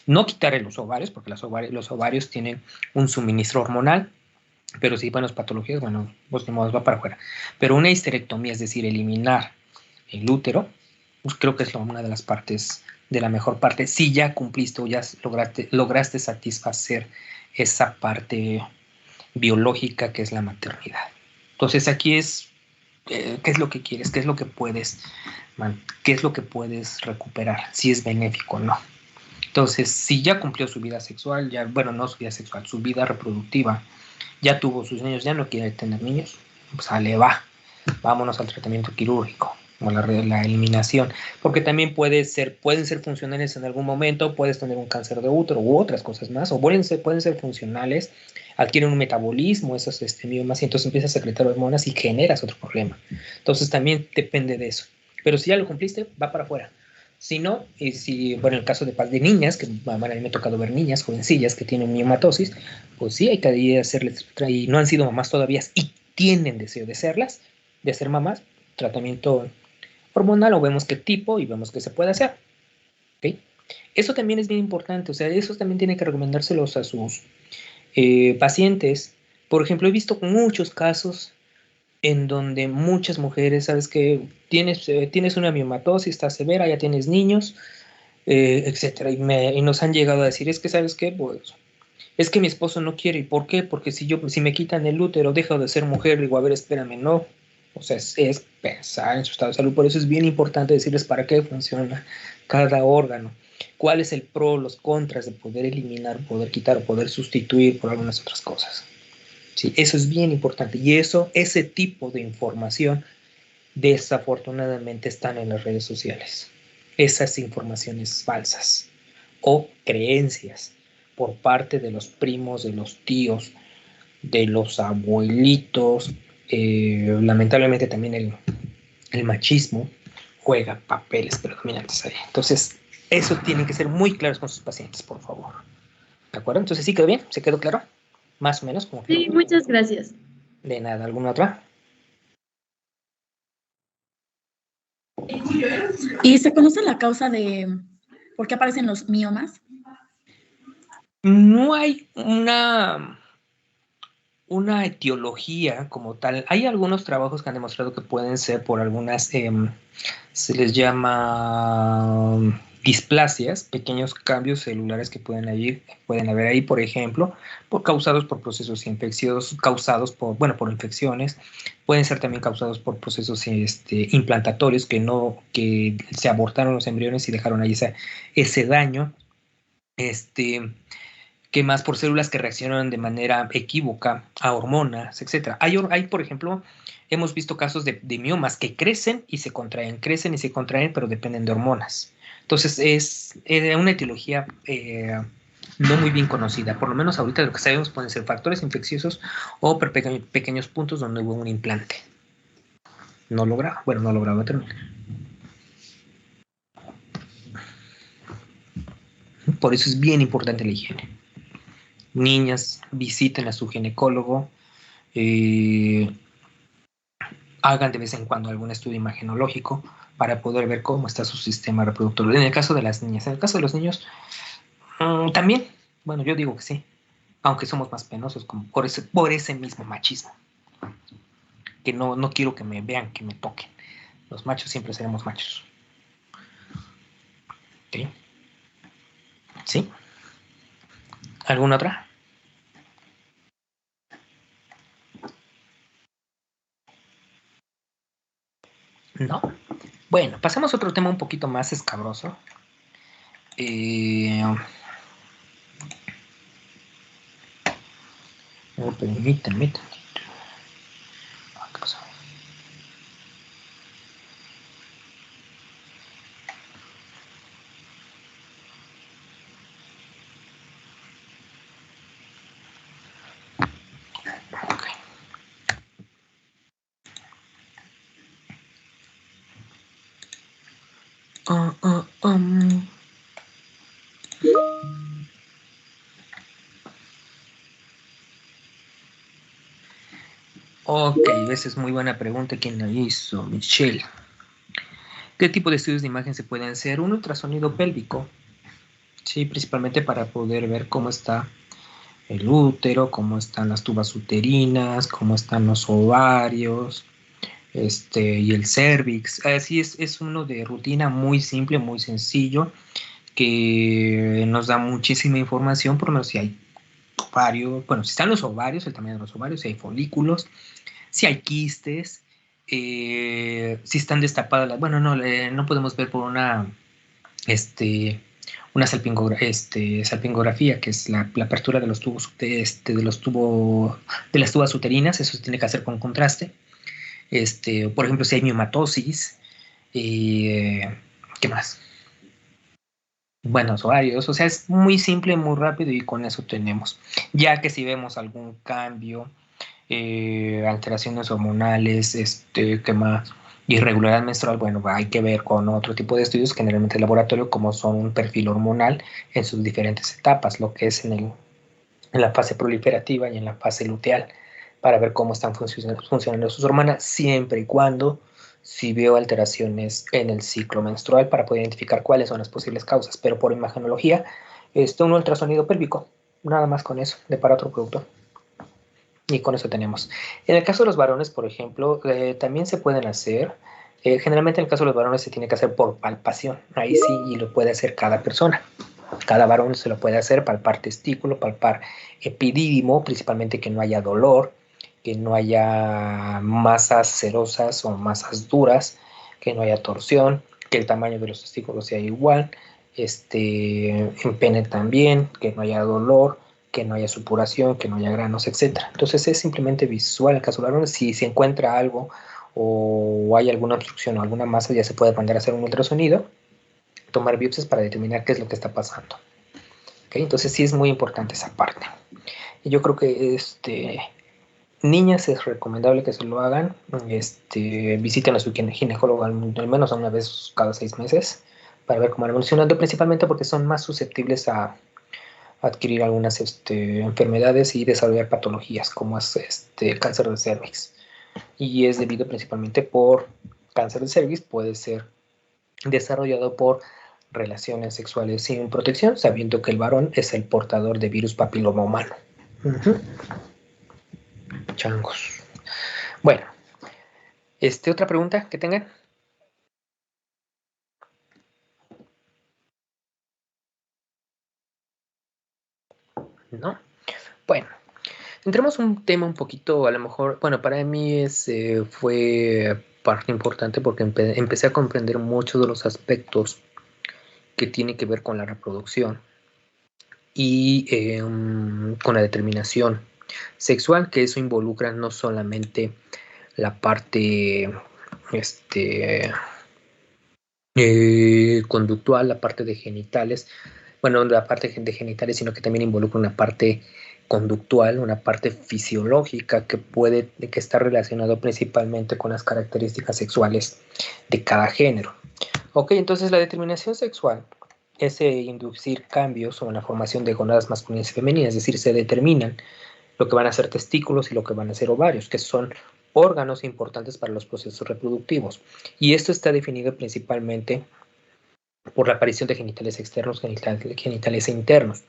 No quitarle los ovarios, porque los ovarios tienen un suministro hormonal, pero si bueno, las patologías, bueno, pues de modo va para afuera. Pero una histerectomía, es decir, eliminar el útero, pues creo que es una de las partes, de la mejor parte, si ya cumpliste o ya lograste satisfacer esa parte biológica que es la maternidad. Entonces aquí es, ¿qué es lo que quieres? ¿Qué es lo que puedes, qué es lo que puedes recuperar? Si es benéfico o no. Entonces, si ya cumplió su vida sexual, bueno, no su vida sexual, su vida reproductiva, ya tuvo sus niños, ya no quiere tener niños, pues le va, vámonos al tratamiento quirúrgico. o la eliminación, porque también pueden ser funcionales en algún momento, puedes tener un cáncer de útero u otras cosas más, o pueden ser funcionales, adquieren un metabolismo, esos miomas, y entonces empiezas a secretar hormonas y generas otro problema. Entonces también depende de eso. Pero si ya lo cumpliste, va para afuera. Si no, y si, bueno, en el caso de niñas, que bueno, a mí me ha tocado ver niñas, jovencillas que tienen miomatosis, pues sí, hay que hacerles, y no han sido mamás todavía, y tienen deseo de serlas, de ser mamás, tratamiento hormonal, o vemos qué tipo y vemos qué se puede hacer. ¿Okay? Eso también es bien importante, o sea, eso también tiene que recomendárselos a sus pacientes. Por ejemplo, he visto muchos casos en donde muchas mujeres, sabes que tienes una miomatosis, está severa, ya tienes niños, etcétera, y nos han llegado a decir, es que, ¿sabes qué? Pues, es que mi esposo no quiere. ¿Y por qué? Porque si me quitan el útero, dejo de ser mujer. Digo, a ver, espérame, no. O sea, es pensar en su estado de salud. Por eso es bien importante decirles para qué funciona cada órgano. ¿Cuál es el pro, los contras de poder eliminar, poder quitar o poder sustituir por algunas otras cosas? Sí, eso es bien importante. Y ese tipo de información, desafortunadamente, están en las redes sociales. Esas informaciones falsas o creencias por parte de los primos, de los tíos, de los abuelitos. Lamentablemente también el machismo juega papeles predominantes ahí. Entonces, eso tienen que ser muy claros con sus pacientes, por favor. ¿De acuerdo? Entonces, ¿sí quedó bien? ¿Se quedó claro? Más o menos. Como Sí, muchas gracias. De nada. ¿Alguna otra? ¿Y se conoce la causa de por qué aparecen los miomas? No hay una etiología como tal. Hay algunos trabajos que han demostrado que pueden ser por algunas, se les llama displasias, pequeños cambios celulares que pueden haber ahí, por ejemplo, causados por procesos infecciosos, causados por infecciones, pueden ser también causados por procesos implantatorios que se abortaron los embriones y dejaron ahí ese daño. ¿Qué más? Por células que reaccionan de manera equívoca a hormonas, etc. Hay, por ejemplo, hemos visto casos de miomas que crecen y se contraen, pero dependen de hormonas. Entonces, es una etiología no muy bien conocida. Por lo menos ahorita lo que sabemos pueden ser factores infecciosos o pequeños puntos donde hubo un implante. No lograba terminar. Por eso es bien importante la higiene. Niñas, visiten a su ginecólogo, hagan de vez en cuando algún estudio imagenológico para poder ver cómo está su sistema reproductor. En el caso de las niñas, en el caso de los niños, también, bueno, yo digo que sí, aunque somos más penosos como por ese mismo machismo, que no quiero que me vean, que me toquen. Los machos siempre seremos machos. ¿Ok? ¿Sí? ¿Alguna otra? No. Bueno, pasemos a otro tema un poquito más escabroso. Permítanme. ¿Qué pasó? Okay. Ok, esa es muy buena pregunta. ¿Quién la hizo? Michelle. ¿Qué tipo de estudios de imagen se pueden hacer? Un ultrasonido pélvico, sí, principalmente para poder ver cómo está el útero, cómo están las tubas uterinas, cómo están los ovarios, y el cervix. Así es uno de rutina muy simple, muy sencillo, que nos da muchísima información, por lo menos si hay ovario, bueno, si están los ovarios, el tamaño de los ovarios, si hay folículos, si hay quistes, si están destapadas, no podemos ver por una salpingografía, que es la apertura de los tubos, de las tubas uterinas. Eso se tiene que hacer con contraste. Por ejemplo, si hay miomatosis, Y, ¿qué más? Buenos horarios, o sea, es muy simple, muy rápido y con eso tenemos. Ya que si vemos algún cambio, alteraciones hormonales, ¿qué más? Irregularidad menstrual, bueno, hay que ver con otro tipo de estudios, generalmente el laboratorio, como son un perfil hormonal en sus diferentes etapas, lo que es en la fase proliferativa y en la fase luteal, para ver cómo están funcionando sus hormonas, siempre y cuando si veo alteraciones en el ciclo menstrual para poder identificar cuáles son las posibles causas. Pero por imagenología, un ultrasonido pélvico, nada más con eso, de para otro producto. Y con eso tenemos. En el caso de los varones, por ejemplo, también se pueden hacer. Generalmente en el caso de los varones se tiene que hacer por palpación. Ahí sí, y lo puede hacer cada persona. Cada varón se lo puede hacer, palpar testículo, palpar epidídimo, principalmente que no haya dolor, que no haya masas cerosas o masas duras, que no haya torsión, que el tamaño de los testículos sea igual, en pene también, que no haya dolor, que no haya supuración, que no haya granos, etc. Entonces es simplemente visual. En el caso de varones, si se encuentra algo o hay alguna obstrucción o alguna masa, ya se puede mandar a hacer un ultrasonido, tomar biopsias para determinar qué es lo que está pasando. ¿Okay? Entonces sí es muy importante esa parte. Y yo creo que niñas es recomendable que se lo hagan. Visiten a su ginecólogo al menos una vez cada 6 meses para ver cómo van evolucionando, principalmente porque son más susceptibles a adquirir algunas enfermedades y desarrollar patologías como es cáncer de cervix. Y es debido principalmente por cáncer de cervix, puede ser desarrollado por relaciones sexuales sin protección, sabiendo que el varón es el portador de virus papiloma humano. Changos. Bueno, otra pregunta que tengan. ¿No? Bueno, entremos un tema un poquito, a lo mejor, bueno, para mí fue parte importante porque empecé a comprender muchos de los aspectos que tienen que ver con la reproducción y con la determinación sexual, que eso involucra no solamente la parte conductual, la parte de genitales, bueno, la parte de genitales, sino que también involucra una parte conductual, una parte fisiológica que está relacionado principalmente con las características sexuales de cada género. Ok, entonces la determinación sexual es inducir cambios o la formación de gonadas masculinas y femeninas, es decir, se determinan lo que van a ser testículos y lo que van a ser ovarios, que son órganos importantes para los procesos reproductivos. Y esto está definido principalmente por la aparición de genitales externos, genitales internos.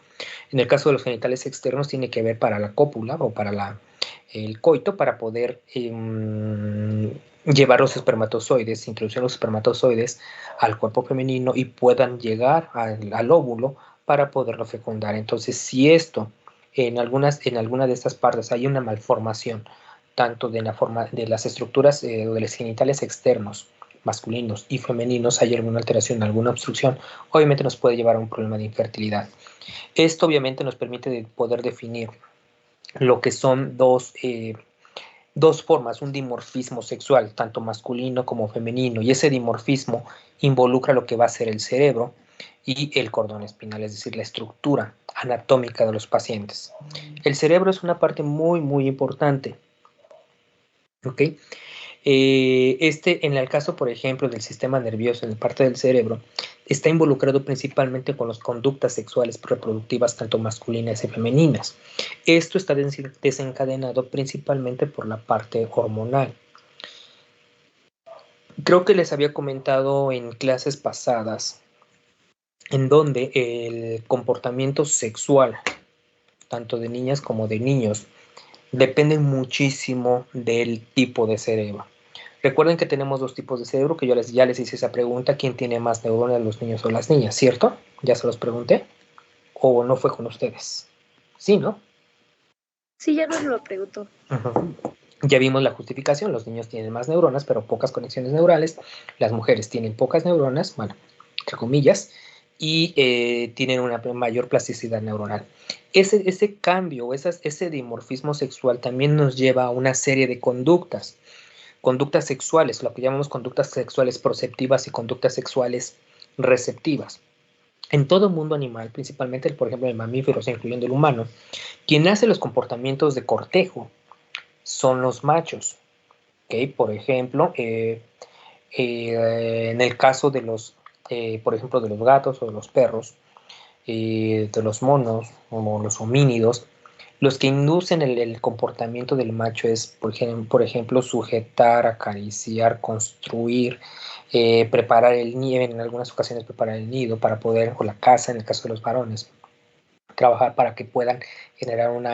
En el caso de los genitales externos tiene que ver para la cópula o para el coito, para poder llevar los espermatozoides, introducir los espermatozoides al cuerpo femenino y puedan llegar al óvulo para poderlo fecundar. Entonces, si esto en alguna de estas partes hay una malformación, tanto de las estructuras de los genitales externos, masculinos y femeninos, hay alguna alteración, alguna obstrucción, obviamente nos puede llevar a un problema de infertilidad. Esto obviamente nos permite poder definir lo que son dos formas, un dimorfismo sexual, tanto masculino como femenino, y ese dimorfismo involucra lo que va a ser el cerebro y el cordón espinal, es decir, la estructura anatómica de los pacientes. El cerebro es una parte muy, muy importante. ¿Ok? En el caso, por ejemplo, del sistema nervioso, en la parte del cerebro, está involucrado principalmente con las conductas sexuales reproductivas, tanto masculinas y femeninas. Esto está desencadenado principalmente por la parte hormonal. Creo que les había comentado en clases pasadas, en donde el comportamiento sexual, tanto de niñas como de niños, depende muchísimo del tipo de cerebro. Recuerden que tenemos dos tipos de cerebro, que ya les hice esa pregunta, ¿quién tiene más neuronas, los niños o las niñas? ¿Cierto? Ya se los pregunté. ¿O no fue con ustedes? Sí, ¿no? Sí, ya nos lo preguntó. Ya vimos la justificación, los niños tienen más neuronas, pero pocas conexiones neurales, las mujeres tienen pocas neuronas, bueno, entre comillas, y tienen una mayor plasticidad neuronal. Ese cambio, ese dimorfismo sexual también nos lleva a una serie de conductas. conductas sexuales, lo que llamamos conductas sexuales proceptivas y conductas sexuales receptivas. En todo mundo animal, principalmente, por ejemplo, en mamíferos, incluyendo el humano, quien hace los comportamientos de cortejo son los machos. ¿Okay? Por ejemplo, en el caso de los, por ejemplo, de los gatos o de los perros, de los monos o los homínidos, los que inducen el comportamiento del macho es, por ejemplo, sujetar, acariciar, construir, preparar el nido, en algunas ocasiones preparar el nido para poder, o la casa en el caso de los varones, trabajar para que puedan generar un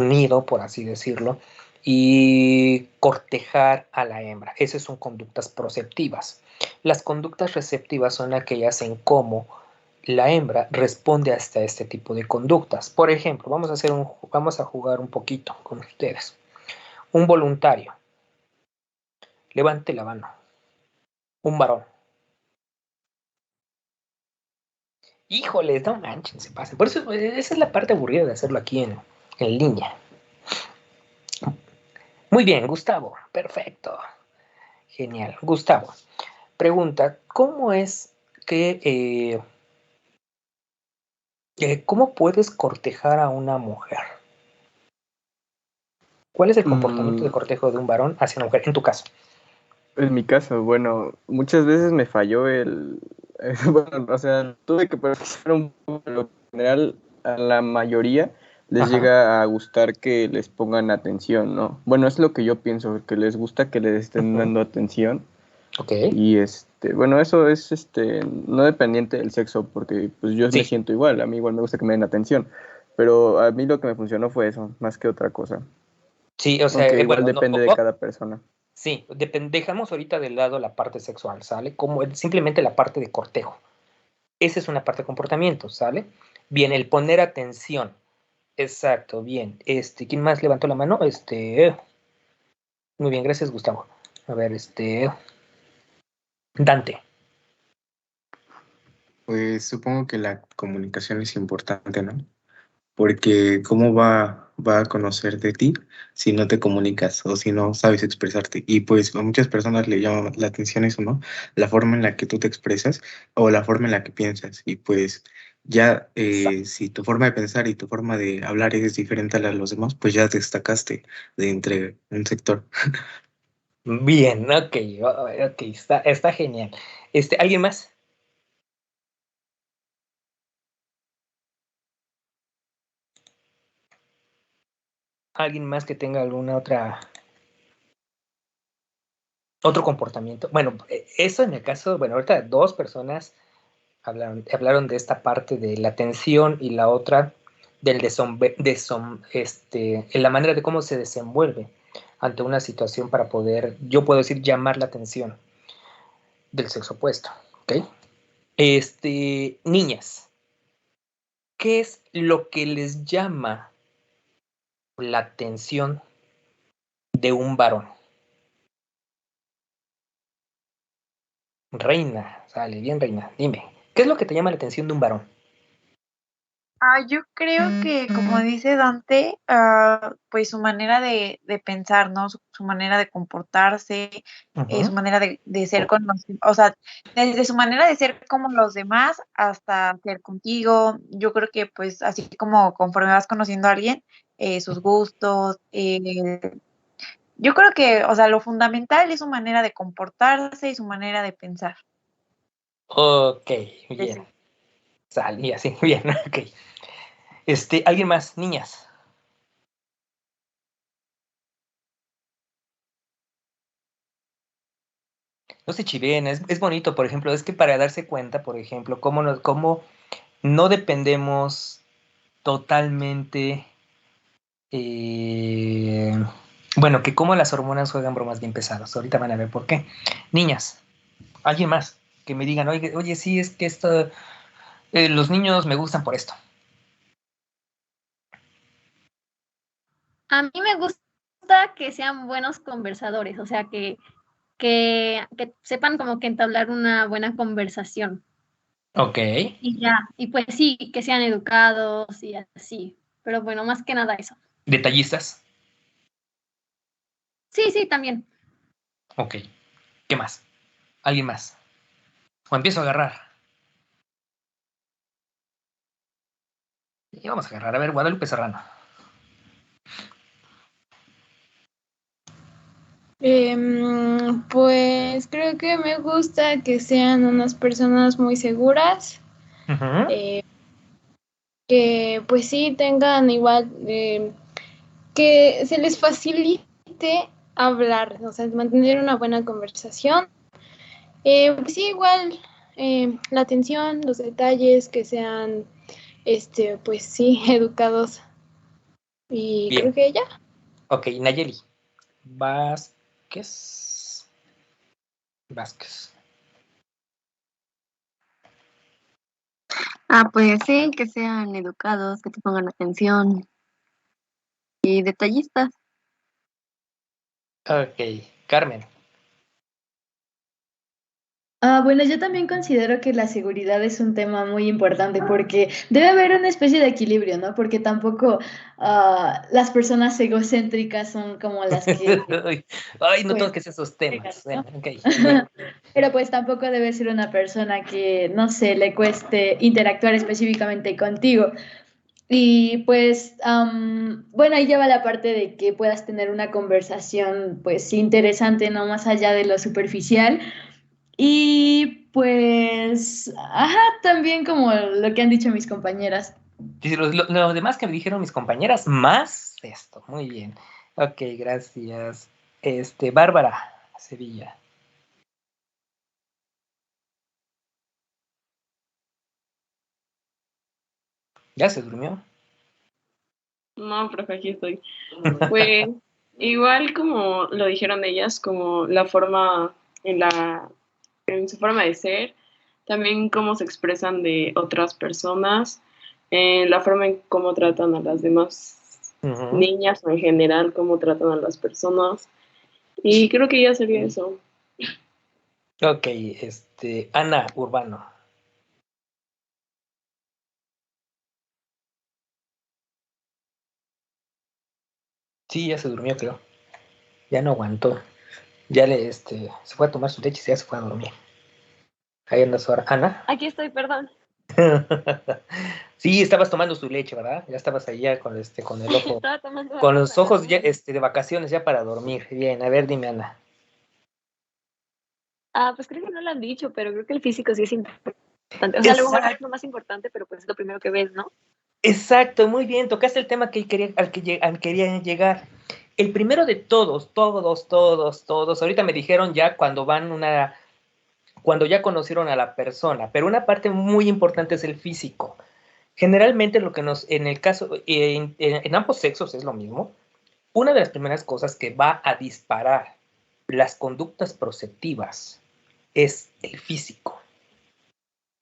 nido, por así decirlo, y cortejar a la hembra. Esas son conductas proceptivas. Las conductas receptivas son aquellas en cómo la hembra responde hasta este tipo de conductas. Por ejemplo, vamos a jugar un poquito con ustedes. Un voluntario. Levante la mano. Un varón. Híjoles, no manchen, se pasen. Por eso, esa es la parte aburrida de hacerlo aquí en línea. Muy bien, Gustavo. Perfecto. Genial. Gustavo, pregunta, ¿cómo es que... ¿cómo puedes cortejar a una mujer? ¿Cuál es el comportamiento de cortejo de un varón hacia una mujer, en tu caso? En mi caso, bueno, muchas veces me falló bueno, o sea, tuve que perfeccionar un poco, pero en general a la mayoría les llega a gustar que les pongan atención, ¿no? Bueno, es lo que yo pienso, que les gusta que les estén dando atención. Ok. Y bueno, eso es no dependiente del sexo, porque pues yo me siento igual, a mí igual me gusta que me den atención, pero a mí lo que me funcionó fue eso, más que otra cosa. Sí, o sea, aunque igual depende de cada persona. Sí, dejamos ahorita de lado la parte sexual, ¿sale? Como simplemente la parte de cortejo. Esa es una parte de comportamiento, ¿sale? Bien, el poner atención. Exacto, bien. ¿Quién más levantó la mano? Muy bien, gracias, Gustavo. A ver, Dante. Pues supongo que la comunicación es importante, ¿no? Porque ¿cómo va a conocer de ti si no te comunicas o si no sabes expresarte? Y pues a muchas personas le llama la atención eso, ¿no? La forma en la que tú te expresas o la forma en la que piensas. Y pues ya si tu forma de pensar y tu forma de hablar es diferente a la de los demás, pues ya te destacaste de entre un sector. Bien, ok, está genial. ¿Alguien más? ¿Alguien más que tenga alguna otro comportamiento? Bueno, eso en el caso, bueno, ahorita dos personas hablaron de esta parte de la atención y la otra del en la manera de cómo se desenvuelve ante una situación para poder, yo puedo decir, llamar la atención del sexo opuesto, ¿ok? Niñas, ¿qué es lo que les llama la atención de un varón? Reina, sale bien, Reina, dime, ¿qué es lo que te llama la atención de un varón? Yo creo que, como dice Dante, pues su manera de pensar, ¿no? Su manera de comportarse, su manera de ser con los, o sea, desde su manera de ser como los demás hasta ser contigo. Yo creo que, pues, así como conforme vas conociendo a alguien, sus gustos, yo creo que, o sea, lo fundamental es su manera de comportarse y su manera de pensar. Ok, bien. Salí así, bien, ok. ¿Alguien más? Niñas. No se chiven, es bonito, por ejemplo, es que para darse cuenta, por ejemplo, cómo no dependemos totalmente, bueno, que cómo las hormonas juegan bromas bien pesadas. Ahorita van a ver por qué. Niñas, alguien más que me digan, oye, sí, es que los niños me gustan por esto. A mí me gusta que sean buenos conversadores, o sea, que sepan como que entablar una buena conversación. Ok. Y ya, y pues sí, que sean educados y así, pero bueno, más que nada eso. ¿Detallistas? Sí, también. Ok. ¿Qué más? ¿Alguien más? O empiezo a agarrar. Y vamos a agarrar. A ver, Guadalupe Serrano. Pues creo que me gusta que sean unas personas muy seguras, Ujú. que pues sí tengan igual, que se les facilite hablar, o sea, mantener una buena conversación. Pues sí, igual la atención, los detalles, que sean, pues sí, educados. Y creo Bien. que ya. Ok, Nayeli. Vázquez. Vázquez. Pues sí, que sean educados, que te pongan atención y detallistas. Ok, Carmen. Bueno, yo también considero que la seguridad es un tema muy importante porque debe haber una especie de equilibrio, ¿no? Porque tampoco las personas egocéntricas son como las que, Ay, no pues, toques esos temas. ¿no? Bueno, ok, bien. Pero pues tampoco debe ser una persona que, no sé, le cueste interactuar específicamente contigo. Y pues, bueno, ahí lleva la parte de que puedas tener una conversación, pues, interesante, no más allá de lo superficial. Y pues, ajá, también como lo que han dicho mis compañeras. Dice, lo demás que me dijeron mis compañeras, más esto. Muy bien. Ok, gracias. Bárbara Sevilla. ¿Ya se durmió? No, profe, aquí estoy. Pues igual como lo dijeron ellas, como la forma en su forma de ser, también cómo se expresan de otras personas, la forma en cómo tratan a las demás Ujú. niñas o en general, cómo tratan a las personas. Y creo que ya sería eso. Ok, Ana Urbano. Sí, ya se durmió, creo. Ya no aguantó. Ya se fue a tomar su leche y ya se fue a dormir. Ahí anda su Ana. Aquí estoy, perdón. Sí, estabas tomando su leche, ¿verdad? Ya estabas ahí ya con el ojo, Estaba tomando con agua los para ojos ya, dormir. de vacaciones ya para dormir. Bien, a ver, dime, Ana. Pues creo que no lo han dicho, pero creo que el físico sí es importante. O sea, a lo mejor no es Exacto, lo más importante, pero pues es lo primero que ves, ¿no? exacto, muy bien. Tocaste el tema al que quería llegar. El primero de todos. Ahorita me dijeron ya cuando ya conocieron a la persona, pero una parte muy importante es el físico. Generalmente en el caso, en ambos sexos es lo mismo. Una de las primeras cosas que va a disparar las conductas proceptivas es el físico.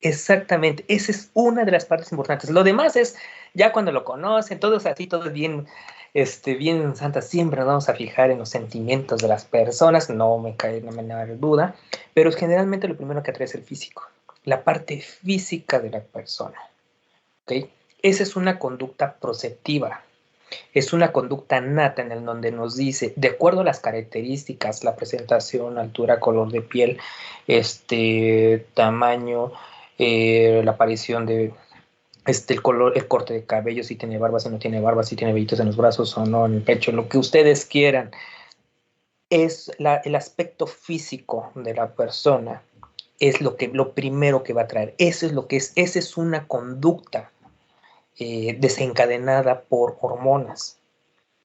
Exactamente, esa es una de las partes importantes. Lo demás es ya cuando lo conocen, todos así, todos bien, bien santa, siempre nos vamos a fijar en los sentimientos de las personas, no me da duda, pero generalmente lo primero que atrae es el físico, la parte física de la persona, ¿ok? Esa es una conducta proceptiva. Es una conducta nata en el donde nos dice, de acuerdo a las características, la presentación, altura, color de piel, tamaño, la aparición de el color, el corte de cabello, si tiene barba, si no tiene barba, si tiene vellitos en los brazos o no, en el pecho, lo que ustedes quieran, es el aspecto físico de la persona, es lo primero que va a traer. Eso es lo que es, esa es una conducta desencadenada por hormonas.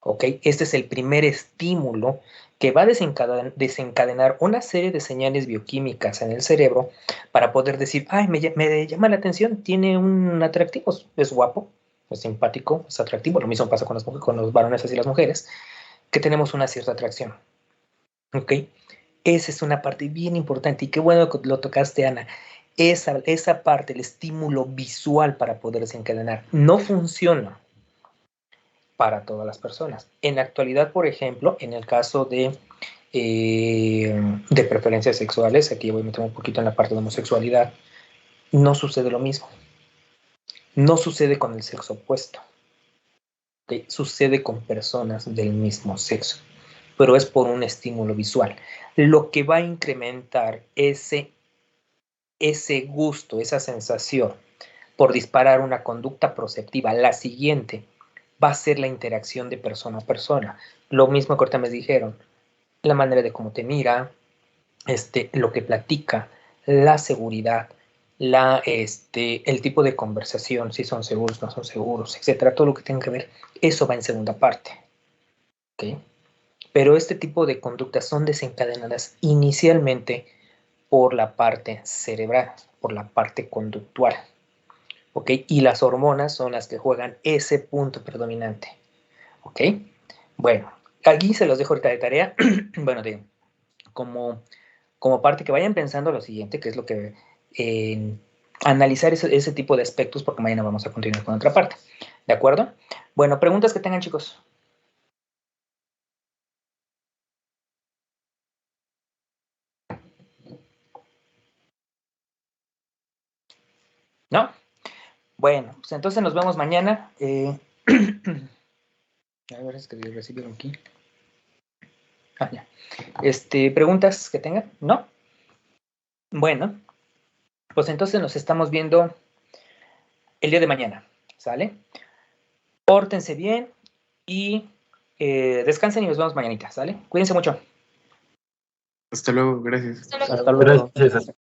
¿Ok? Este es el primer estímulo que va a desencadenar una serie de señales bioquímicas en el cerebro para poder decir, ay, me llama la atención, tiene un atractivo, es guapo, es simpático, es atractivo. Lo mismo pasa con los varones y las mujeres, que tenemos una cierta atracción. ¿Ok? Esa es una parte bien importante y qué bueno que lo tocaste, Ana. Esa parte, el estímulo visual para poder desencadenar, no funciona para todas las personas. En la actualidad, por ejemplo, en el caso de preferencias sexuales, aquí voy a meter un poquito en la parte de homosexualidad, no sucede lo mismo. No sucede con el sexo opuesto. ¿Okay? Sucede con personas del mismo sexo. pero es por un estímulo visual. Lo que va a incrementar ese gusto, esa sensación por disparar una conducta proceptiva, la siguiente, va a ser la interacción de persona a persona. Lo mismo que ahorita me dijeron, la manera de cómo te mira, lo que platica, la seguridad, el tipo de conversación, si son seguros, no son seguros, etcétera, todo lo que tenga que ver, eso va en segunda parte. ¿Okay? Pero este tipo de conductas son desencadenadas inicialmente por la parte cerebral, por la parte conductual. ¿Ok? Y las hormonas son las que juegan ese punto predominante. ¿Ok? Bueno, aquí se los dejo ahorita de tarea. Bueno, como parte que vayan pensando lo siguiente, que es lo que analizar ese tipo de aspectos, porque mañana vamos a continuar con otra parte. ¿De acuerdo? Bueno, preguntas que tengan, chicos. ¿No? Bueno, pues entonces nos vemos mañana. A ver, es que recibieron aquí. Ah, ya. ¿Preguntas que tengan? ¿No? Bueno, pues entonces nos estamos viendo el día de mañana, ¿sale? Pórtense bien y descansen y nos vemos mañanita, ¿sale? Cuídense mucho. Hasta luego, gracias. Hasta luego. Hasta luego. Gracias.